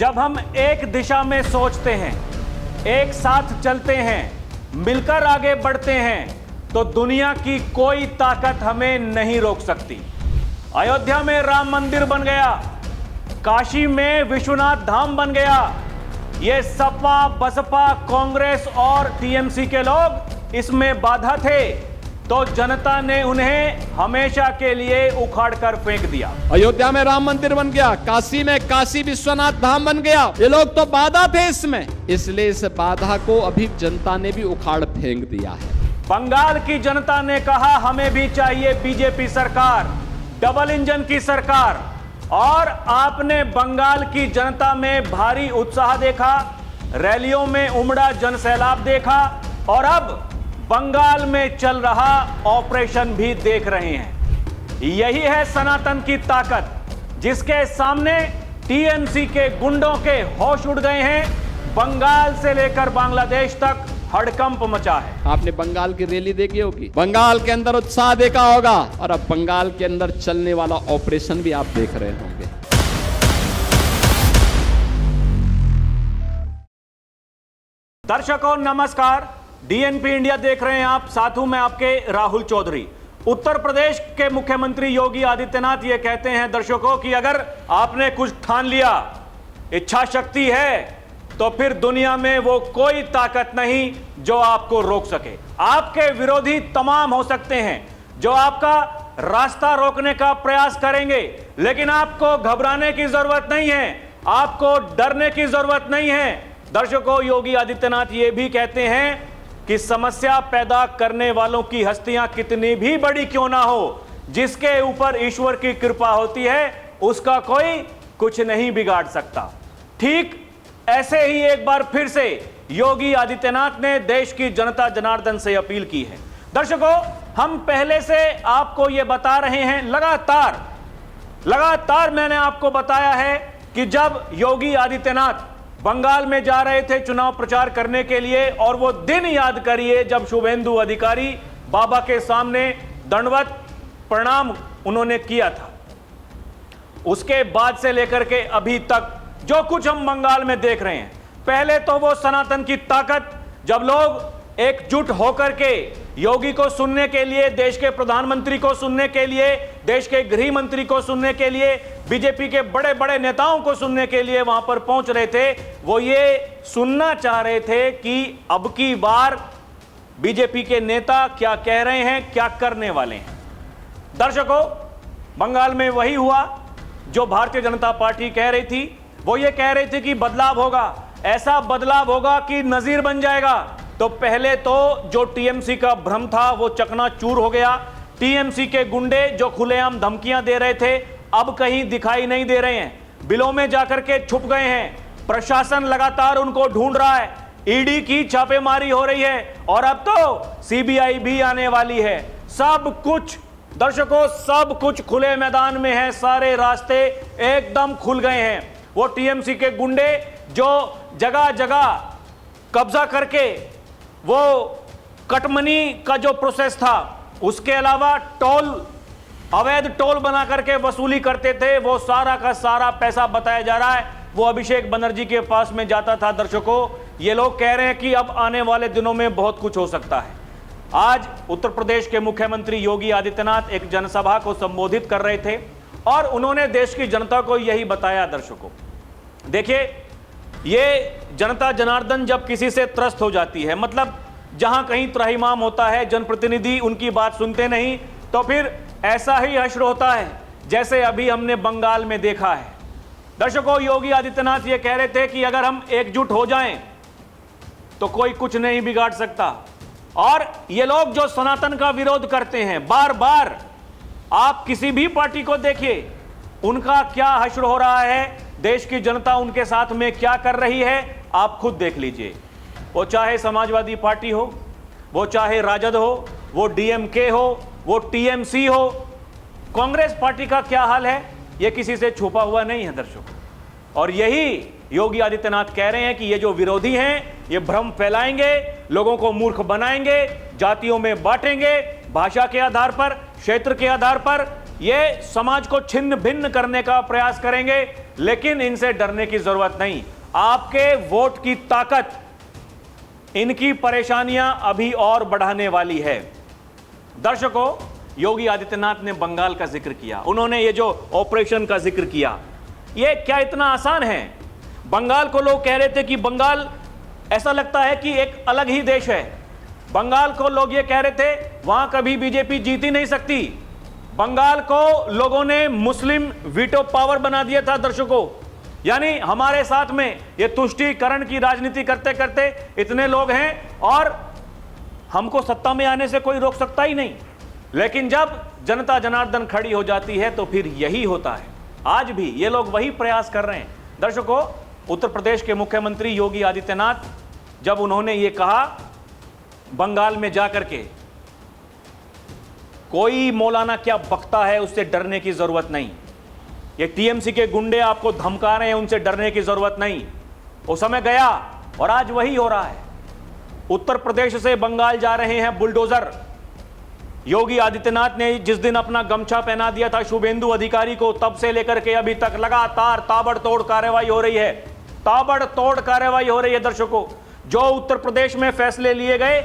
जब हम एक दिशा में सोचते हैं, एक साथ चलते हैं, मिलकर आगे बढ़ते हैं, तो दुनिया की कोई ताकत हमें नहीं रोक सकती। अयोध्या में राम मंदिर बन गया, काशी में विश्वनाथ धाम बन गया। ये सपा, बसपा, कांग्रेस और टीएमसी के लोग इसमें बाधा थे, तो जनता ने उन्हें हमेशा के लिए उखाड़ कर फेंक दिया। अयोध्या में राम मंदिर बन गया, काशी में काशी विश्वनाथ धाम बन गया। ये लोग तो बाधा थे इसमें, इसलिए इस बाधा को अभी जनता ने भी उखाड़ फेंक दिया है। बंगाल की जनता ने कहा हमें भी चाहिए बीजेपी सरकार, डबल इंजन की सरकार, और आपने बंगाल की जनता में भारी उत्साह देखा, रैलियों में उमड़ा जनसैलाब देखा, और अब बंगाल में चल रहा ऑपरेशन भी देख रहे हैं। यही है सनातन की ताकत, जिसके सामने टीएमसी के गुंडों के होश उड़ गए हैं। बंगाल से लेकर बांग्लादेश तक हड़कंप मचा है। आपने बंगाल की रैली देखी होगी, बंगाल के अंदर उत्साह देखा होगा, और अब बंगाल के अंदर चलने वाला ऑपरेशन भी आप देख रहे होंगे। दर्शकों नमस्कार, डीएनपी इंडिया देख रहे हैं आप, साथ हूं मैं आपके राहुल चौधरी। उत्तर प्रदेश के मुख्यमंत्री योगी आदित्यनाथ ये कहते हैं दर्शकों कि अगर आपने कुछ ठान लिया, इच्छा शक्ति है, तो फिर दुनिया में वो कोई ताकत नहीं जो आपको रोक सके। आपके विरोधी तमाम हो सकते हैं जो आपका रास्ता रोकने का प्रयास करेंगे, लेकिन आपको घबराने की जरूरत नहीं है, आपको डरने की जरूरत नहीं है। दर्शकों, योगी आदित्यनाथ ये भी कहते हैं कि समस्या पैदा करने वालों की हस्तियां कितनी भी बड़ी क्यों ना हो, जिसके ऊपर ईश्वर की कृपा होती है, उसका कोई कुछ नहीं बिगाड़ सकता। ठीक ऐसे ही एक बार फिर से योगी आदित्यनाथ ने देश की जनता जनार्दन से अपील की है। दर्शकों, हम पहले से आपको यह बता रहे हैं, लगातार मैंने आपको बताया है कि जब योगी आदित्यनाथ बंगाल में जा रहे थे चुनाव प्रचार करने के लिए, और वो दिन याद करिए जब शुभेंदु अधिकारी बाबा के सामने दंडवत प्रणाम उन्होंने किया था, उसके बाद से लेकर के अभी तक जो कुछ हम बंगाल में देख रहे हैं, पहले तो वो सनातन की ताकत, जब लोग एकजुट होकर के योगी को सुनने के लिए, देश के प्रधानमंत्री को सुनने के लिए, देश के गृह मंत्री को सुनने के लिए, बीजेपी के बड़े बड़े नेताओं को सुनने के लिए वहां पर पहुंच रहे थे, वो ये सुनना चाह रहे थे कि अब की बार बीजेपी के नेता क्या कह रहे हैं, क्या करने वाले हैं। दर्शकों, बंगाल में वही हुआ जो भारतीय जनता पार्टी कह रही थी। वो ये कह रही थी कि बदलाव होगा, ऐसा बदलाव होगा कि नजीर बन जाएगा। तो पहले तो जो टीएमसी का भ्रम था वो चकनाचूर हो गया। टीएमसी के गुंडे जो खुलेआम धमकियां दे रहे थे, अब कहीं दिखाई नहीं दे रहे हैं, बिलों में जाकर के छुप गए हैं। प्रशासन लगातार उनको ढूंढ रहा है, ईडी की छापेमारी हो रही है, और अब तो सीबीआई भी आने वाली है। सब कुछ दर्शकों, सब कुछ खुले मैदान में है, सारे रास्ते एकदम खुल गए हैं। वो टीएमसी के गुंडे जो जगह जगह कब्जा करके वो कटमनी का जो प्रोसेस था, उसके अलावा टोल, अवैध टोल बना करके वसूली करते थे, वो सारा का सारा पैसा बताया जा रहा है वो अभिषेक बनर्जी के पास में जाता था। दर्शकों, ये लोग कह रहे हैं कि अब आने वाले दिनों में बहुत कुछ हो सकता है। आज उत्तर प्रदेश के मुख्यमंत्री योगी आदित्यनाथ एक जनसभा को संबोधित कर रहे थे, और उन्होंने देश की जनता को यही बताया। दर्शकों देखिए, ये जनता जनार्दन जब किसी से त्रस्त हो जाती है, मतलब जहां कहीं त्राहिमाम होता है, जनप्रतिनिधि उनकी बात सुनते नहीं, तो फिर ऐसा ही हश्र होता है जैसे अभी हमने बंगाल में देखा है। दर्शकों, योगी आदित्यनाथ ये कह रहे थे कि अगर हम एकजुट हो जाएं तो कोई कुछ नहीं बिगाड़ सकता। और ये लोग जो सनातन का विरोध करते हैं बार बार, आप किसी भी पार्टी को देखिए, उनका क्या हश्र हो रहा है, देश की जनता उनके साथ में क्या कर रही है, आप खुद देख लीजिए। वो चाहे समाजवादी पार्टी हो, वो चाहे राजद हो, वो डीएमके हो, वो टीएमसी हो, कांग्रेस पार्टी का क्या हाल है, ये किसी से छुपा हुआ नहीं है दर्शकों। और यही योगी आदित्यनाथ कह रहे हैं कि ये जो विरोधी हैं, ये भ्रम फैलाएंगे, लोगों को मूर्ख बनाएंगे, जातियों में बांटेंगे, भाषा के आधार पर, क्षेत्र के आधार पर ये समाज को छिन्न भिन्न करने का प्रयास करेंगे। लेकिन इनसे डरने की जरूरत नहीं। आपके वोट की ताकत इनकी परेशानियां अभी और बढ़ाने वाली है। दर्शकों, योगी आदित्यनाथ ने बंगाल का जिक्र किया, उन्होंने ये जो ऑपरेशन का जिक्र किया, ये क्या इतना आसान है? बंगाल को लोग कह रहे थे कि बंगाल ऐसा लगता है कि एक अलग ही देश है। बंगाल को लोग ये कह रहे थे वहां कभी बीजेपी जीत ही नहीं सकती। बंगाल को लोगों ने मुस्लिम वीटो पावर बना दिया था। दर्शकों, यानी हमारे साथ में ये तुष्टीकरण की राजनीति करते करते इतने लोग हैं और हमको सत्ता में आने से कोई रोक सकता ही नहीं। लेकिन जब जनता जनार्दन खड़ी हो जाती है तो फिर यही होता है। आज भी ये लोग वही प्रयास कर रहे हैं। दर्शकों, उत्तर प्रदेश के मुख्यमंत्री योगी आदित्यनाथ जब उन्होंने ये कहा बंगाल में जाकर के, कोई मौलाना क्या बकता है उससे डरने की जरूरत नहीं। ये टीएमसी के गुंडे आपको धमका रहे हैं, उनसे डरने की जरूरत नहीं। वो समय गया और आज वही हो रहा है। उत्तर प्रदेश से बंगाल जा रहे हैं बुलडोजर। योगी आदित्यनाथ ने जिस दिन अपना गमछा पहना दिया था शुभेंदु अधिकारी को, तब से लेकर के अभी तक लगातार ताबड़तोड़ कार्रवाई हो रही है। ताबड़तोड़ कार्रवाई हो रही है। दर्शकों, जो उत्तर प्रदेश में फैसले लिए गए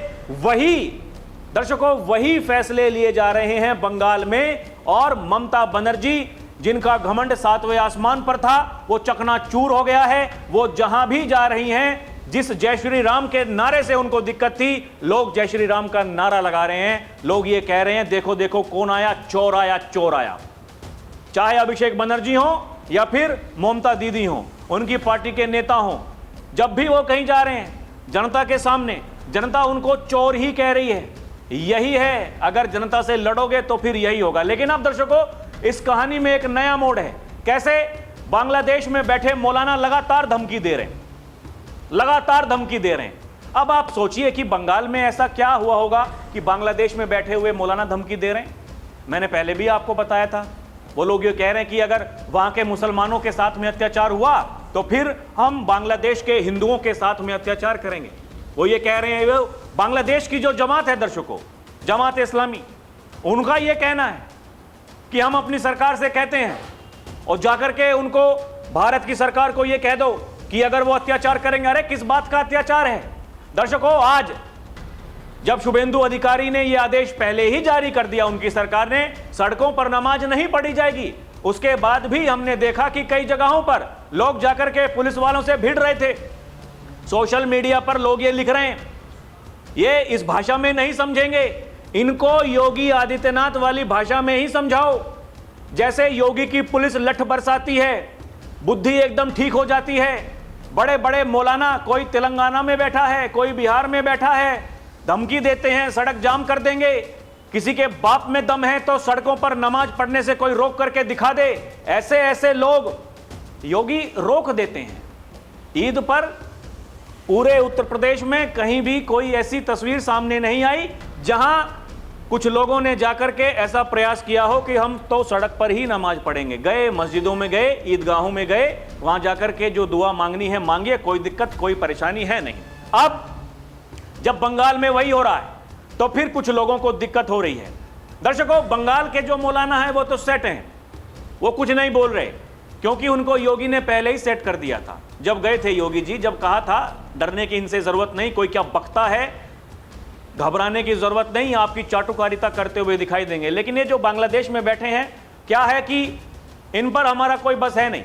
वही फैसले लिए जा रहे हैं बंगाल में। और ममता बनर्जी, जिनका घमंड 7वें आसमान पर था, वो चकनाचूर हो गया है। वो जहां भी जा रही हैं, जिस जय श्री राम के नारे से उनको दिक्कत थी, लोग जय श्री राम का नारा लगा रहे हैं। लोग ये कह रहे हैं देखो देखो कौन आया, चोर आया, चोर आया। चाहे अभिषेक बनर्जी हो या फिर ममता दीदी हो, उनकी पार्टी के नेता हो, जब भी वो कहीं जा रहे हैं जनता के सामने, जनता उनको चोर ही कह रही है। यही है, अगर जनता से लड़ोगे तो फिर यही होगा। लेकिन अब दर्शकों, इस कहानी में एक नया मोड़ है। कैसे? बांग्लादेश में बैठे मौलाना लगातार धमकी दे रहे हैं, लगातार धमकी दे रहे हैं। अब आप सोचिए कि बंगाल में ऐसा क्या हुआ होगा कि बांग्लादेश में बैठे हुए मौलाना धमकी दे रहे हैं। मैंने पहले भी आपको बताया था, वो लोग ये कह रहे हैं कि अगर वहां के मुसलमानों के साथ में अत्याचार हुआ तो फिर हम बांग्लादेश के हिंदुओं के साथ में अत्याचार करेंगे। वो ये कह रहे हैं, वो बांग्लादेश की जो जमात है दर्शकों, जमात इस्लामी, उनका ये कहना है कि हम अपनी सरकार से कहते हैं और जाकर के उनको, भारत की सरकार को ये कह दो कि अगर वो अत्याचार करेंगे। अरे किस बात का अत्याचार है? दर्शकों, आज जब शुभेंदु अधिकारी ने यह आदेश पहले ही जारी कर दिया, उनकी सरकार ने, सड़कों पर नमाज नहीं पढ़ी जाएगी, उसके बाद भी हमने देखा कि कई जगहों पर लोग जाकर के पुलिस वालों से भिड़ रहे थे। सोशल मीडिया पर लोग ये लिख रहे हैं, ये इस भाषा में नहीं समझेंगे, इनको योगी आदित्यनाथ वाली भाषा में ही समझाओ। जैसे योगी की पुलिस लठ बरसाती है, बुद्धि एकदम ठीक हो जाती है। बड़े बड़े मौलाना, कोई तेलंगाना में बैठा है, कोई बिहार में बैठा है, धमकी देते हैं सड़क जाम कर देंगे। किसी के बाप में दम है तो सड़कों पर नमाज पढ़ने से कोई रोक करके दिखा दे। ऐसे ऐसे लोग योगी रोक देते हैं। ईद पर पूरे उत्तर प्रदेश में कहीं भी कोई ऐसी तस्वीर सामने नहीं आई जहां कुछ लोगों ने जाकर के ऐसा प्रयास किया हो कि हम तो सड़क पर ही नमाज पढ़ेंगे। गए, मस्जिदों में गए, ईदगाहों में गए, वहां जाकर के जो दुआ मांगनी है मांगिए, कोई दिक्कत कोई परेशानी है नहीं। अब जब बंगाल में वही हो रहा है तो फिर कुछ लोगों को दिक्कत हो रही है। दर्शकों, बंगाल के जो मौलाना है वो तो सेट हैं, वो कुछ नहीं बोल रहे, क्योंकि उनको योगी ने पहले ही सेट कर दिया था। जब गए थे योगी जी, जब कहा था डरने की इनसे जरूरत नहीं, कोई क्या बकता है, घबराने की जरूरत नहीं, आपकी चाटुकारिता करते हुए दिखाई देंगे। लेकिन ये जो बांग्लादेश में बैठे हैं, क्या है कि इन पर हमारा कोई बस है नहीं।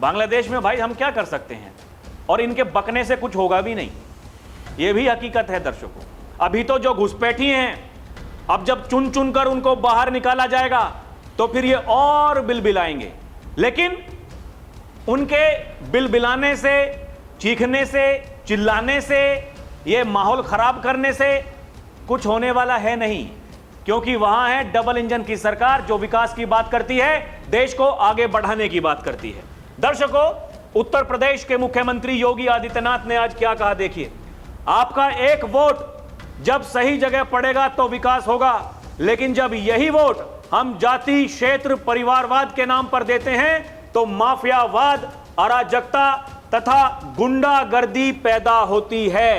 बांग्लादेश में भाई हम क्या कर सकते हैं, और इनके बकने से कुछ होगा भी नहीं, ये भी हकीकत है। दर्शकों, अभी तो जो घुसपैठी हैं, अब जब चुन चुन कर उनको बाहर निकाला जाएगा तो फिर ये और बिलबिलाएंगे। लेकिन उनके बिलबिलाने से, चीखने से, चिल्लाने से, ये माहौल खराब करने से कुछ होने वाला है नहीं, क्योंकि वहां है डबल इंजन की सरकार जो विकास की बात करती है, देश को आगे बढ़ाने की बात करती है। दर्शकों, उत्तर प्रदेश के मुख्यमंत्री योगी आदित्यनाथ ने आज क्या कहा, देखिए। आपका एक वोट जब सही जगह पड़ेगा तो विकास होगा, लेकिन जब यही वोट हम जाति, क्षेत्र, परिवारवाद के नाम पर देते हैं तो माफियावाद, अराजकता तथा गुंडागर्दी पैदा होती है।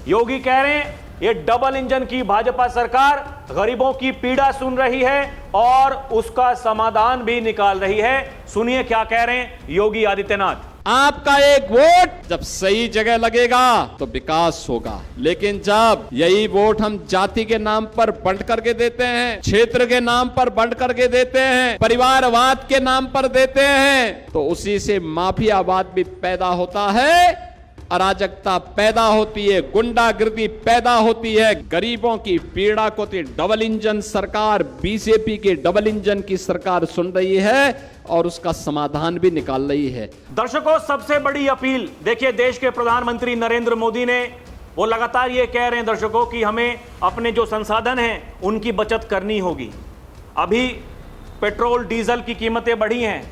योगी कह रहे हैं ये डबल इंजन की भाजपा सरकार गरीबों की पीड़ा सुन रही है और उसका समाधान भी निकाल रही है। सुनिए क्या कह रहे हैं योगी आदित्यनाथ। आपका एक वोट जब सही जगह लगेगा तो विकास होगा, लेकिन जब यही वोट हम जाति के नाम पर बंट करके देते हैं, क्षेत्र के नाम पर बंट करके देते हैं, परिवारवाद के नाम पर देते हैं, तो उसी से माफियावाद भी पैदा होता है, अराजकता पैदा होती है, गुंडागिर्दी पैदा होती है। गरीबों की पीड़ा को तो डबल इंजन सरकार, बीजेपी की डबल इंजन की सरकार सुन रही है और उसका समाधान भी निकाल रही है। दर्शकों, सबसे बड़ी अपील देखिए, देश के प्रधानमंत्री नरेंद्र मोदी ने वो लगातार ये कह रहे हैं दर्शकों कि हमें अपने जो संसाधन हैं उनकी बचत करनी होगी। अभी पेट्रोल डीजल की कीमतें बढ़ी हैं,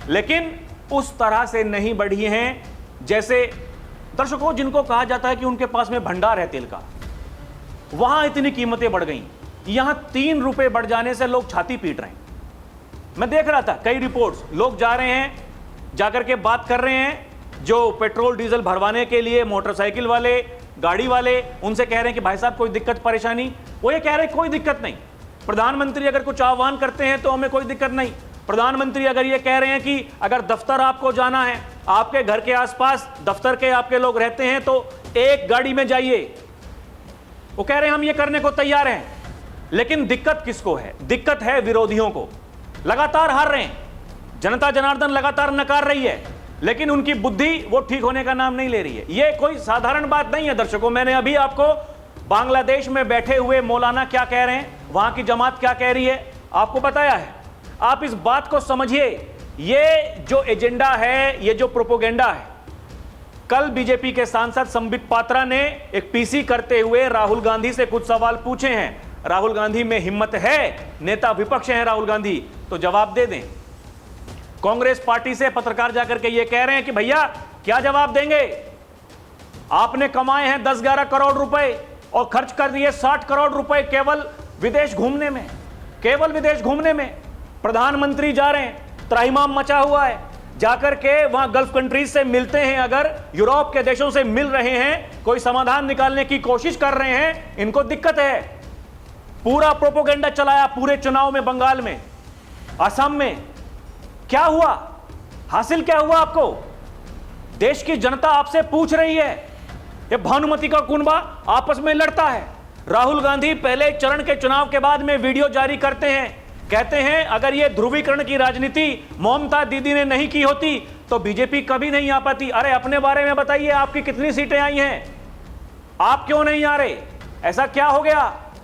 लेकिन उस तरह से नहीं बढ़ी हैं जैसे दर्शकों जिनको कहा जाता है कि उनके पास में भंडार है तेल का, वहां इतनी कीमतें बढ़ गई। यहां 3 रुपए बढ़ जाने से लोग छाती पीट रहे हैं। मैं देख रहा था कई रिपोर्ट्स, लोग जा रहे हैं, जाकर के बात कर रहे हैं जो पेट्रोल डीजल भरवाने के लिए मोटरसाइकिल वाले, गाड़ी वाले, उनसे कह रहे हैं कि भाई साहब कोई दिक्कत परेशानी, वो ये कह रहे हैं कोई दिक्कत नहीं। प्रधानमंत्री अगर कुछ आह्वान करते हैं तो हमें कोई दिक्कत नहीं। प्रधानमंत्री अगर ये कह रहे हैं कि अगर दफ्तर आपको जाना है, आपके घर के आसपास दफ्तर के आपके लोग रहते हैं तो एक गाड़ी में जाइए, वो कह रहे हैं हम ये करने को तैयार हैं। लेकिन दिक्कत किसको है? दिक्कत है विरोधियों को। लगातार हार रहे हैं, जनता जनार्दन लगातार नकार रही है, लेकिन उनकी बुद्धि वो ठीक होने का नाम नहीं ले रही है। ये कोई साधारण बात नहीं है दर्शकों। मैंने अभी आपको बांग्लादेश में बैठे हुए मौलाना क्या कह रहे हैं, वहां की जमात क्या कह रही है, आपको बताया है। आप इस बात को समझिए, ये जो एजेंडा है, ये जो प्रोपोगेंडा है। कल बीजेपी के सांसद संबित पात्रा ने एक पीसी करते हुए राहुल गांधी से कुछ सवाल पूछे हैं। राहुल गांधी में हिम्मत है, नेता विपक्ष हैं राहुल गांधी, तो जवाब दे दें। कांग्रेस पार्टी से पत्रकार जाकर के ये कह रहे हैं कि भैया क्या जवाब देंगे, आपने कमाए हैं 10-11 करोड़ रुपए और खर्च कर दिए 60 करोड़ रुपए केवल विदेश घूमने में, केवल विदेश घूमने में। प्रधानमंत्री जा रहे हैं, त्राहिमाम मचा हुआ है, जाकर के वहां गल्फ कंट्रीज से मिलते हैं, अगर यूरोप के देशों से मिल रहे हैं, कोई समाधान निकालने की कोशिश कर रहे हैं, इनको दिक्कत है। पूरा प्रोपोगेंडा चलाया पूरे चुनाव में, बंगाल में, असम में। क्या हुआ, हासिल क्या हुआ आपको? देश की जनता आपसे पूछ रही है। ये भानुमति का कुनबा आपस में लड़ता है। राहुल गांधी पहले चरण के चुनाव के बाद में वीडियो जारी करते हैं, कहते हैं अगर ये ध्रुवीकरण की राजनीति ममता दीदी ने नहीं की होती तो बीजेपी कभी नहीं आ पाती। अरे अपने बारे में बताइए, आपकी कितनी सीटें आई हैं, आप क्यों नहीं आ रहे? ऐसा क्या हो गया?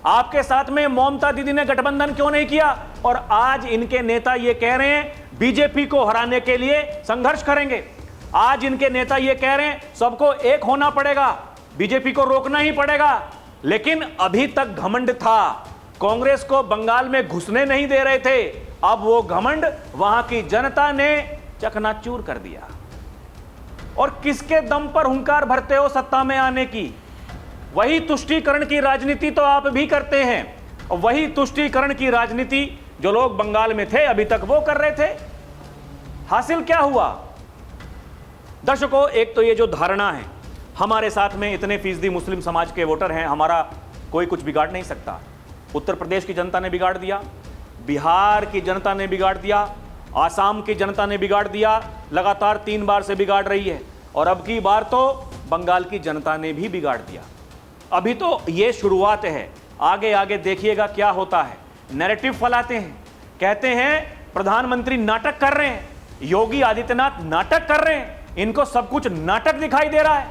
आपके साथ में ममता दीदी ने गठबंधन क्यों नहीं किया? और आज इनके नेता ये कह रहे हैं बीजेपी को हराने के लिए संघर्ष करेंगे। आज इनके नेता ये कह रहे हैं सबको एक होना पड़ेगा, बीजेपी को रोकना ही पड़ेगा। लेकिन अभी तक घमंड था, कांग्रेस को बंगाल में घुसने नहीं दे रहे थे, अब वो घमंड वहां की जनता ने चकनाचूर कर दिया। और किसके दम पर हुंकार भरते हो सत्ता में आने की? वही तुष्टीकरण की राजनीति तो आप भी करते हैं, और वही तुष्टीकरण की राजनीति जो लोग बंगाल में थे अभी तक वो कर रहे थे। हासिल क्या हुआ? दर्शकों, एक तो ये जो धारणा है, हमारे साथ में इतने फीसदी मुस्लिम समाज के वोटर हैं, हमारा कोई कुछ बिगाड़ नहीं सकता। उत्तर प्रदेश की जनता ने बिगाड़ दिया, बिहार की जनता ने बिगाड़ दिया, आसाम की जनता ने बिगाड़ दिया, लगातार 3 बार से बिगाड़ रही है, और अब की बार तो बंगाल की जनता ने भी बिगाड़ दिया। अभी तो ये शुरुआत है, आगे आगे देखिएगा क्या होता है। नैरेटिव फैलाते हैं, कहते हैं प्रधानमंत्री नाटक कर रहे हैं, योगी आदित्यनाथ नाटक कर रहे हैं, इनको सब कुछ नाटक दिखाई दे रहा है।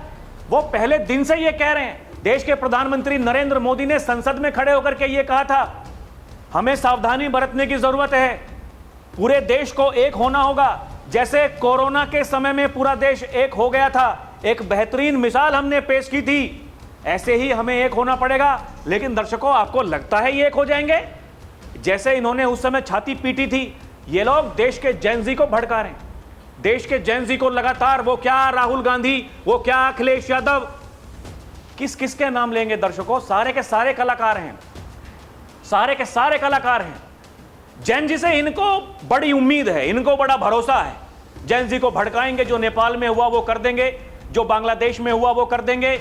वो पहले दिन से ये कह रहे हैं। देश के प्रधानमंत्री नरेंद्र मोदी ने संसद में खड़े होकर के ये कहा था हमें सावधानी बरतने की जरूरत है, पूरे देश को एक होना होगा। जैसे कोरोना के समय में पूरा देश एक हो गया था, एक बेहतरीन मिसाल हमने पेश की थी, ऐसे ही हमें एक होना पड़ेगा। लेकिन दर्शकों, आपको लगता है ये एक हो जाएंगे? जैसे इन्होंने उस समय छाती पीटी थी, ये लोग देश के जेनजी को भड़का रहे हैं, देश के जेनजी को लगातार। वो क्या राहुल गांधी, वो क्या अखिलेश यादव, किस किस के नाम लेंगे दर्शकों? सारे के सारे कलाकार हैं, सारे के सारे कलाकार हैं। जेनजी से इनको बड़ी उम्मीद है, इनको बड़ा भरोसा है। जेनजी को भड़काएंगे, जो नेपाल में हुआ वो कर देंगे, जो बांग्लादेश में हुआ वो कर देंगे,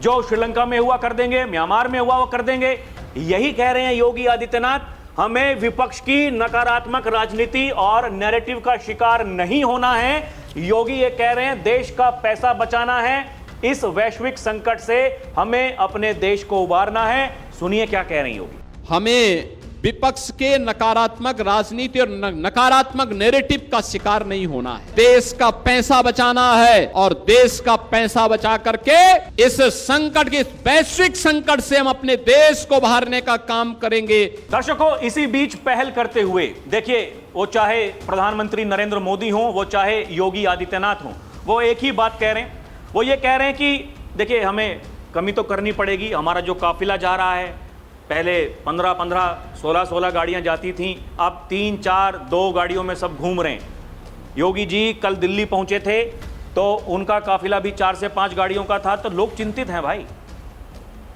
जो श्रीलंका में हुआ कर देंगे, म्यांमार में हुआ वो कर देंगे। यही कह रहे हैं योगी आदित्यनाथ, हमें विपक्ष की नकारात्मक राजनीति और नैरेटिव का शिकार नहीं होना है। योगी ये कह रहे हैं देश का पैसा बचाना है, इस वैश्विक संकट से हमें अपने देश को उबारना है। सुनिए क्या कह रहे हैं योगी। हमें विपक्ष के नकारात्मक राजनीति और नकारात्मक नैरेटिव का शिकार नहीं होना है। देश का पैसा बचाना है और देश का पैसा बचा करके इस संकट के, वैश्विक संकट से हम अपने देश को उभारने का काम करेंगे। दर्शकों, इसी बीच पहल करते हुए देखिए, वो चाहे प्रधानमंत्री नरेंद्र मोदी हो, वो चाहे योगी आदित्यनाथ हो, वो एक ही बात कह रहे हैं। वो ये कह रहे हैं कि देखिए हमें कमी तो करनी पड़ेगी। हमारा जो काफिला जा रहा है, पहले 15-15, 16-16 गाड़ियां जाती थीं, अब 3-4, 2 गाड़ियों में सब घूम रहे हैं। योगी जी कल दिल्ली पहुंचे थे तो उनका काफिला भी 4 से 5 गाड़ियों का था। तो लोग चिंतित हैं भाई,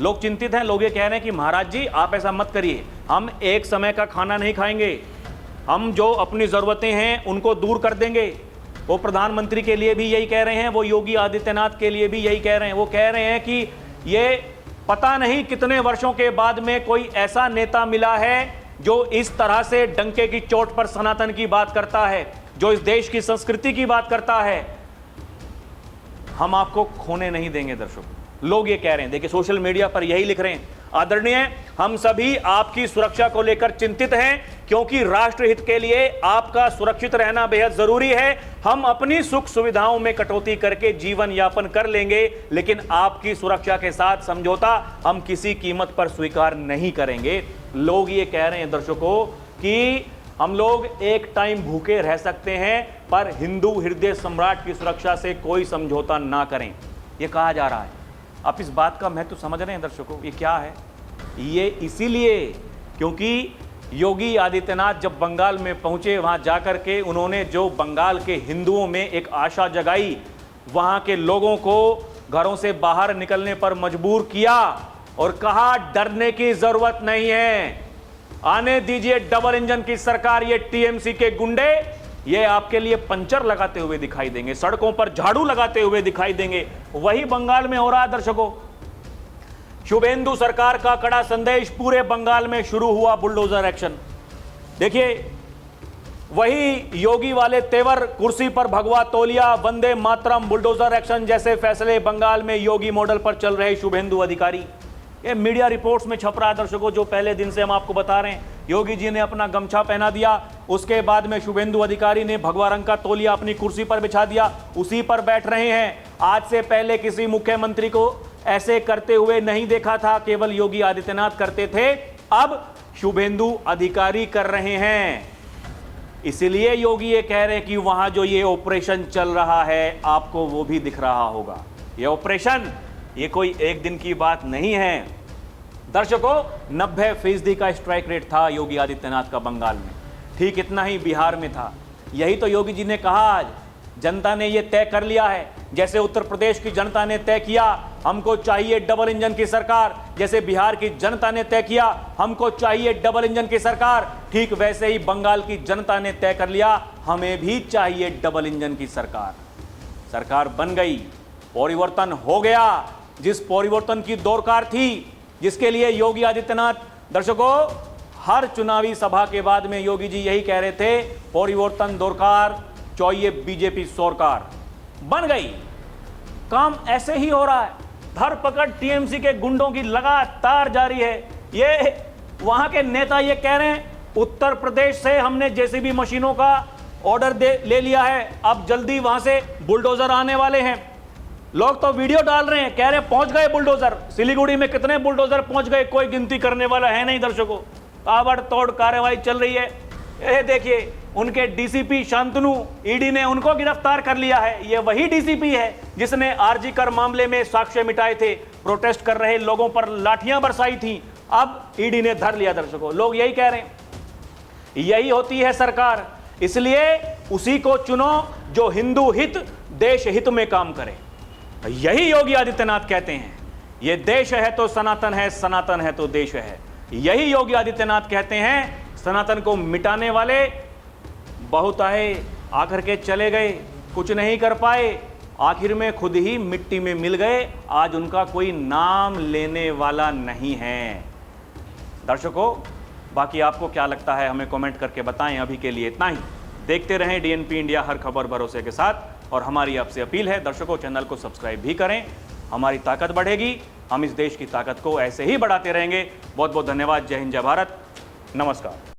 लोग चिंतित हैं। लोग ये कह रहे हैं कि महाराज जी आप ऐसा मत करिए, हम एक समय का खाना नहीं खाएंगे, हम जो अपनी ज़रूरतें हैं उनको दूर कर देंगे। वो प्रधानमंत्री के लिए भी यही कह रहे हैं, वो योगी आदित्यनाथ के लिए भी यही कह रहे हैं। वो कह रहे हैं कि ये पता नहीं कितने वर्षों के बाद में कोई ऐसा नेता मिला है जो इस तरह से डंके की चोट पर सनातन की बात करता है, जो इस देश की संस्कृति की बात करता है। हम आपको खोने नहीं देंगे। दर्शकों, लोग ये कह रहे हैं, देखिए सोशल मीडिया पर यही लिख रहे हैं, आदरणीय हम सभी आपकी सुरक्षा को लेकर चिंतित हैं, क्योंकि राष्ट्र हित के लिए आपका सुरक्षित रहना बेहद जरूरी है। हम अपनी सुख सुविधाओं में कटौती करके जीवन यापन कर लेंगे, लेकिन आपकी सुरक्षा के साथ समझौता हम किसी कीमत पर स्वीकार नहीं करेंगे। लोग ये कह रहे हैं दर्शकों कि हम लोग एक टाइम भूखे रह सकते हैं, पर हिंदू हृदय सम्राट की सुरक्षा से कोई समझौता ना करें, यह कहा जा रहा है। आप इस बात का महत्व समझ रहे हैं दर्शकों, ये क्या है? ये इसीलिए क्योंकि योगी आदित्यनाथ जब बंगाल में पहुंचे, वहां जाकर के उन्होंने जो बंगाल के हिंदुओं में एक आशा जगाई, वहां के लोगों को घरों से बाहर निकलने पर मजबूर किया और कहा डरने की जरूरत नहीं है, आने दीजिए डबल इंजन की सरकार। ये टीएमसी के गुंडे ये आपके लिए पंचर लगाते हुए दिखाई देंगे, सड़कों पर झाड़ू लगाते हुए दिखाई देंगे। वही बंगाल में हो रहा है दर्शकों। शुभेंदु सरकार का कड़ा संदेश, पूरे बंगाल में शुरू हुआ बुलडोजर एक्शन। देखिए वही योगी वाले तेवर, कुर्सी पर भगवा तौलिया, वंदे मातरम, बुलडोजर एक्शन जैसे फैसले बंगाल में योगी मॉडल पर चल रहे शुभेंदु अधिकारी। ये मीडिया रिपोर्ट्स में छप रहा है दर्शकों, जो पहले दिन से हम आपको बता रहे हैं। योगी जी ने अपना गमछा पहना दिया, उसके बाद में शुभेंदु अधिकारी ने भगवा रंग का तौलिया अपनी कुर्सी पर बिछा दिया, उसी पर बैठ रहे हैं। आज से पहले किसी मुख्यमंत्री को ऐसे करते हुए नहीं देखा था, केवल योगी आदित्यनाथ करते थे, अब शुभेंदु अधिकारी कर रहे हैं। इसलिए योगी ये कह रहे हैं कि वहां जो ये ऑपरेशन चल रहा है आपको वो भी दिख रहा होगा। ये ऑपरेशन ये कोई एक दिन की बात नहीं है दर्शकों। 90% का स्ट्राइक रेट था योगी आदित्यनाथ का बंगाल में, ठीक इतना ही बिहार में था। यही तो योगी जी ने कहा, आज जनता ने यह तय कर लिया है, जैसे उत्तर प्रदेश की जनता ने तय किया हमको चाहिए डबल इंजन की सरकार, जैसे बिहार की जनता ने तय किया हमको चाहिए डबल इंजन की सरकार, ठीक वैसे ही बंगाल की जनता ने तय कर लिया हमें भी चाहिए डबल इंजन की सरकार। सरकार बन गई, परिवर्तन हो गया। जिस परिवर्तन की दरकार थी, जिसके लिए योगी आदित्यनाथ दर्शकों हर चुनावी सभा के बाद में योगी जी यही कह रहे थे, परिवर्तन दरकार, चाहिए बीजेपी सरकार, बन गई। काम ऐसे ही हो रहा है, धरपकड़ टीएमसी के गुंडों की लगातार जारी है। ये वहां के नेता ये कह रहे हैं उत्तर प्रदेश से हमने जेसीबी मशीनों का ऑर्डर ले लिया है, अब जल्दी वहां से बुलडोजर आने वाले हैं। लोग तो वीडियो डाल रहे हैं, कह रहे हैं पहुंच गए बुलडोजर। सिलीगुड़ी में कितने बुलडोजर पहुंच गए, कोई गिनती करने वाला है नहीं दर्शकों। ताबड़तोड़ कार्रवाई चल रही है। ये देखिए उनके डीसीपी शांतनु, ईडी ने उनको गिरफ्तार कर लिया है। ये वही डीसीपी है जिसने आरजी कर मामले में साक्ष्य मिटाए थे, प्रोटेस्ट कर रहे लोगों पर लाठियां बरसाई थी, अब ईडी ने धर लिया दर्शकों। लोग यही कह रहे हैं, यही होती है सरकार, इसलिए उसी को चुनो जो हिंदू हित, देश हित में काम करे। यही योगी आदित्यनाथ कहते हैं, ये देश है तो सनातन है, सनातन है तो देश है। यही योगी आदित्यनाथ कहते हैं, सनातन को मिटाने वाले बहुत आए, आकर के चले गए, कुछ नहीं कर पाए, आखिर में खुद ही मिट्टी में मिल गए। आज उनका कोई नाम लेने वाला नहीं है। दर्शकों, बाकी आपको क्या लगता है हमें कमेंट करके बताएं। अभी के लिए इतना ही। देखते रहें डीएनपी इंडिया, हर खबर भरोसे के साथ। और हमारी आपसे अपील है दर्शकों, चैनल को सब्सक्राइब भी करें। हमारी ताकत बढ़ेगी, हम इस देश की ताकत को ऐसे ही बढ़ाते रहेंगे। बहुत बहुत धन्यवाद। जय हिंद, जय भारत, नमस्कार।